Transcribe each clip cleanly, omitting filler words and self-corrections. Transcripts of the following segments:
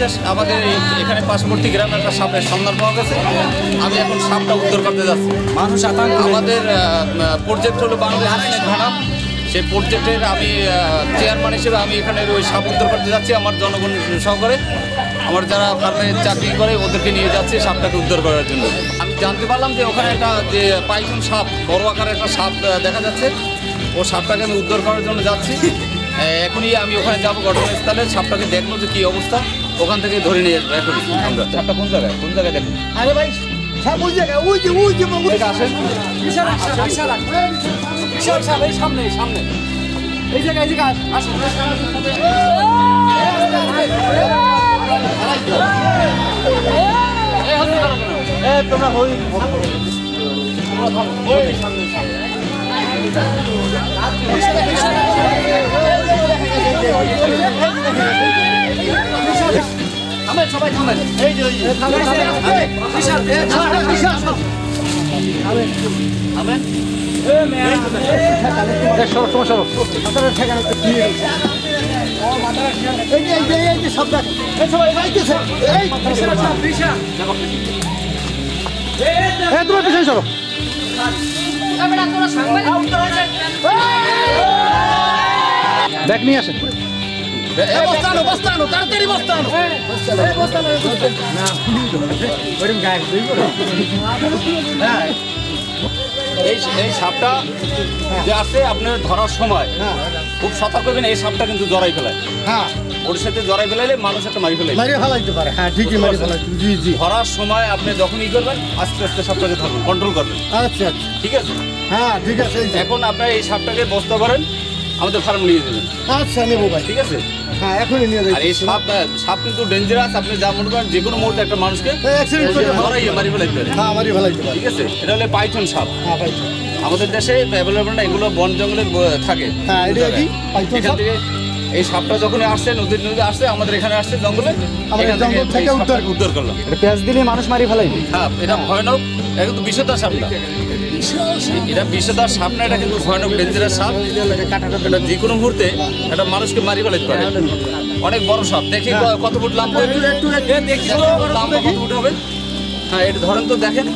বিশ্বাস আমাদের এখানে পার্শ্ববর্তী গ্রামে একটা সাপের সন্ধান পাওয়া গেছে। আমি এখন সাপটা উদ্ধার করতে যাচ্ছি। মানুষ আমাদের প্রজেক্ট হলো বাংলাদেশ স্নেক ভেনাম। সেই প্রজেক্টের আমি চেয়ারম্যান হিসেবে আমি এখানে ওই সাপ উদ্ধার করতে যাচ্ছি। আমার জনগণ সহকারে আমার যারা ফার্মে চাকরি করে ওদেরকে নিয়ে যাচ্ছি সাপটাকে উদ্ধার করার জন্য। আমি জানতে পারলাম যে ওখানে একটা যে পাইথন সাপ, বড় আকারের একটা সাপ দেখা যাচ্ছে। ও সাপটাকে আমি উদ্ধার করার জন্য যাচ্ছি। এখনই আমি ওখানে যাবো ঘটনাস্থলে, সাপটাকে দেখবো যে কী অবস্থা, ওখান থেকে ধরে নিয়ে আসবো এখনই আমরা। সাপটা কোন জায়গায় দেখুন? আরে ভাই সাপ ওই জায়গায়, ওই যে আসেন। বিশাল সাপ এই সামনে এই জায়গায় আসেন। তোমরা ওই সবাই থামেন। এই যে তোমার পিছনে চলো। ব্যাগ নিয়ে আসেন। এই সাপটা যে আছে আপনার ধরার সময় খুব সতর্ক হবেন। এই সাপটা কিন্তু জড়াই ফেলায়। হ্যাঁ, ওর সাথে জড়াই ফেলাইলে মানুষ একটা মারি ফেলাইতে পারে। হ্যাঁ, ঠিকই মারি ফেলাইতে। জি জি। ধরার সময় আপনি যখনই করবেন আস্তে আস্তে সাপটাকে ধরবেন, কন্ট্রোল করবেন। আচ্ছা আচ্ছা, ঠিক আছে? হ্যাঁ ঠিক আছে। এখন আপনার এই সাপটাকে বস্তা করেন, আমাদের ফার্ম নিয়ে যাবেন। আচ্ছা নেবো ভাই। ঠিক আছে? হ্যাঁ এখনই নিয়ে যাই। আর এই সাপ কিন্তু ডেঞ্জারাস। আপনি যা মনে করেন যে কোনো মুহূর্তে একটা মানুষকে ধরাইয়ে মারি ফেলাইতে পারে। হ্যাঁ, মারি ফেলাইতে পারে। ঠিক আছে? এটা হলে পাইথন সাপ। হ্যাঁ ভাই, আমাদের দেশে অ্যাভেলেবল না, এগুলো বন জঙ্গলে থাকে। হ্যাঁ এটা কি পাইথন এখান সাপ? থেকে এই সাপটা যখন আসছে নদীতে আসছে, আমাদের এখানে আসছে জঙ্গলে, আমরা এখান জঙ্গল থেকে উদ্ধার করলাম। এটা পেঁয়াজ দিলে মানুষ মারি ফেলাইবে। হ্যাঁ, এটা ভয়ানক। এটা কিন্তু বিষধর সাপ না, এটা বিষধর সাপ না, এটা কিন্তু ভয়ানক ডেঞ্জারাস সাপ। এটা যে কোনো মুহূর্তে একটা মানুষকে মারি ফেলাইতে পারে। অনেক বড় সাপ। দেখি কত ফুট লম্বা হবে। লম্বা কত ফুট হবে? হ্যাঁ, এটা ধরেন তো, দেখেন।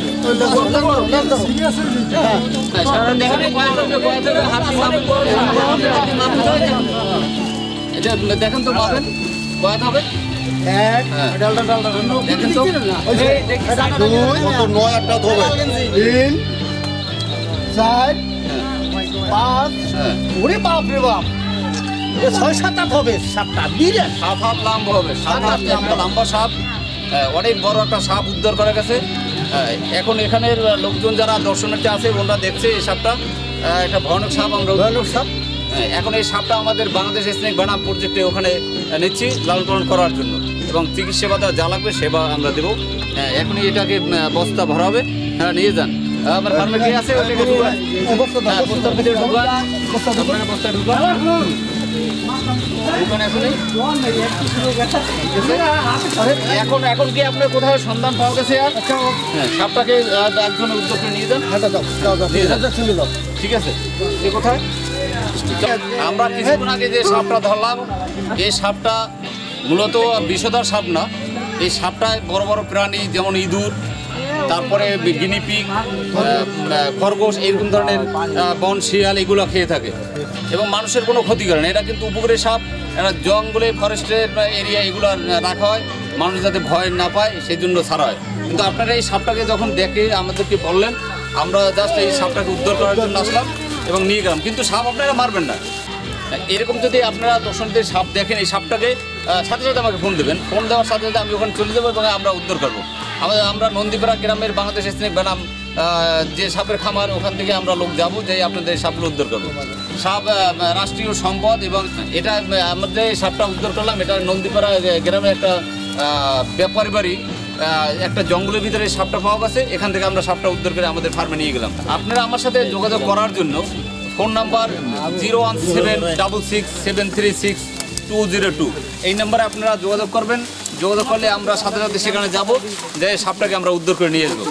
এটা দেখেন তো, পাবেন কত হবে? এক দেখেন তো, 2 9 8টা ধরে 3 4 5। ওরে বাপ রে বাপ, 6 7 8 হবে সাপটা। বিরাট 7 হাত লম্বা হবে। 7 হাত লম্বা সাপ। অনেক বড় একটা সাপ উদ্ধার করা গেছে। এখন এখানের লোকজন যারা দর্শনার্থী আছে ওনারা দেখছে এই সাপটা একটা ভয়ানক সাপ। আমরা ভয়ানক সাপ। এখন এই সাপটা আমাদের বাংলাদেশ স্নেক ভেনাম প্রজেক্টে ওখানে নিচ্ছি লালন পালন করার জন্য, এবং চিকিৎসা সেবা যা লাগবে সেবা আমরা দেবো। এখনই এটাকে বস্তা ভরা হবে। হ্যাঁ, নিয়ে যান। আমার ফার্মে কে আছে ওটাকে ঢুকান। বস্তার ভিতরে ঢুকান। আপনারা বস্তা ঢুকান। এখন কি আপনার কোথাও সন্ধান পাওয়া গেছে? আর হ্যাঁ, সাপটাকে একজনের উদ্যোগ করে নিয়ে যান। ঠিক আছে? কোথায় আমরা কিছুক্ষণ আগে যে সাপটা ধরলাম, এই সাপটা মূলত বিষধর সাপ না। এই সাপটায় বড় বড় প্রাণী যেমন ইঁদুর, তারপরে গিনিপিগ, খরগোশ, এরকম ধরনের বন শিয়াল এগুলো খেয়ে থাকে এবং মানুষের কোনো ক্ষতি করে না। এটা কিন্তু উপকারী সাপ। এটা জঙ্গলে, ফরেস্টের এরিয়া এগুলো রাখা হয় মানুষ যাতে ভয় না পায়, সেই জন্য ছাড়া হয়। কিন্তু আপনারা এই সাপটাকে যখন দেখে আমাদেরকে বললেন, আমরা জাস্ট এই সাপটাকে উদ্ধার করার জন্য আসলাম এবং নিয়ে গেলাম। কিন্তু সাপ আপনারা মারবেন না। এরকম যদি আপনারা দর্শকদের সাপ দেখেন, এই সাপটাকে সাথে সাথে আমাকে ফোন দেবেন। ফোন দেওয়ার সাথে সাথে আমি ওখানে চলে যাবো এবং আমরা উদ্ধার করবো। আমরা নন্দীপাড়া গ্রামের বাংলাদেশ স্নেক ভেনাম যে সাপের খামার, ওখান থেকে আমরা লোক যাবো, যে আপনাদের সাপগুলো উদ্ধার করবো। সাপ রাষ্ট্রীয় সম্পদ, এবং এটা আমাদের যে সাপটা উদ্ধার করলাম, এটা নন্দীপাড়া গ্রামের একটা ব্যাপারী বাড়ি একটা জঙ্গলের ভিতরে সাপটা পাওয়া গেছে। এখান থেকে আমরা সাপটা উদ্ধার করে আমাদের ফার্মে নিয়ে গেলাম। আপনারা আমার সাথে যোগাযোগ করার জন্য ফোন নাম্বার 01776736202, এই নাম্বারে আপনারা যোগাযোগ করবেন। যোগাযোগ করলে আমরা সাথে সাথে সেখানে যাব, যে সাপটাকে আমরা উদ্ধার করে নিয়ে আসবো।